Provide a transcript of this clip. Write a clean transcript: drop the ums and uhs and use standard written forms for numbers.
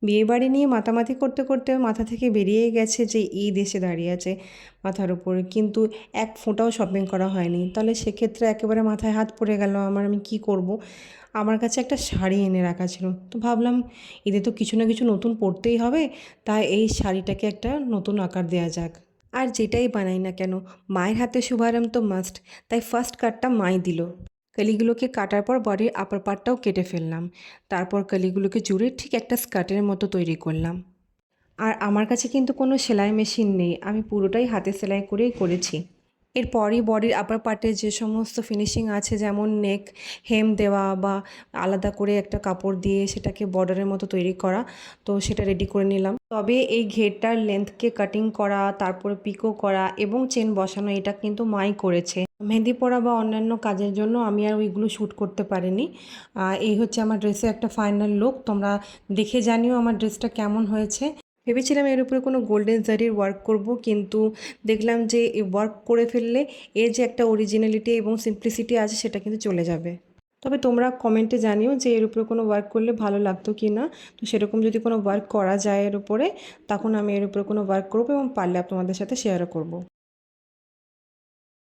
বিয়েবাড়ি নিয়ে মাতামাতি করতে করতে মাথা থেকে বেরিয়ে গেছে যে ঈদ এসে দাঁড়িয়ে আছে মাথার উপরে, কিন্তু এক ফোঁটাও শপিং করা হয়নি। তাহলে সেক্ষেত্রে একেবারে মাথায় হাত পড়ে গেল আমার, আমি কি করব। আমার কাছে একটা শাড়ি এনে রাখা ছিল, তো ভাবলাম ঈদে তো কিছু না কিছু নতুন পরতেই হবে, তাই এই শাড়িটাকে একটা নতুন আকার দেওয়া যাক। আর যেটাই বানাই না কেন, মায়ের হাতে শুভারম্ভ তো মাস্ট, তাই ফার্স্ট কাটটা মাই দিল। কলিগুলোকে কাটার পর বডির আপার পার্টটাও কেটে ফেললাম। তারপর কলিগুলোকে জুড়ে ঠিক একটা স্কার্টের মতো তৈরি করলাম। আর আমার কাছে কিন্তু কোনো সেলাই মেশিন নেই, আমি পুরোটাই হাতে সেলাই করেই করেছি। এরপরই বডির আপার পার্টে যে সমস্ত ফিনিশিং আছে, যেমন নেক হেম দেওয়া বা আলাদা করে একটা কাপড় দিয়ে সেটাকে বর্ডারের মতো তৈরি করা, তো সেটা রেডি করে নিলাম। তবে এই ঘেরটার লেন্থকে কাটিং করা, তারপরে পিকো করা এবং চেন বসানো, এটা কিন্তু মাই করেছে। মেহেন্দি পরা বা অন্যান্য কাজের জন্য আমি আর ওইগুলো শ্যুট করতে পারিনি। এই হচ্ছে আমার ড্রেসের একটা ফাইনাল লুক। তোমরা দেখে জানিও আমার ড্রেসটা কেমন হয়েছে। ভেবেছিলাম এর উপরে কোনো গোল্ডেন জারির ওয়ার্ক করব, কিন্তু দেখলাম যে এই ওয়ার্ক করে ফেললে এর যে একটা অরিজিনালিটি এবং সিম্পলিসিটি আছে সেটা কিন্তু চলে যাবে। তবে তোমরা কমেন্টে জানিও যে এর উপরে কোনো ওয়ার্ক করলে ভালো লাগতো কি না। তো সেরকম যদি কোনো ওয়ার্ক করা যায় এর উপরে, তখন আমি এর উপরে কোনো ওয়ার্ক করবো এবং পারলে তোমাদের সাথে শেয়ারও করব।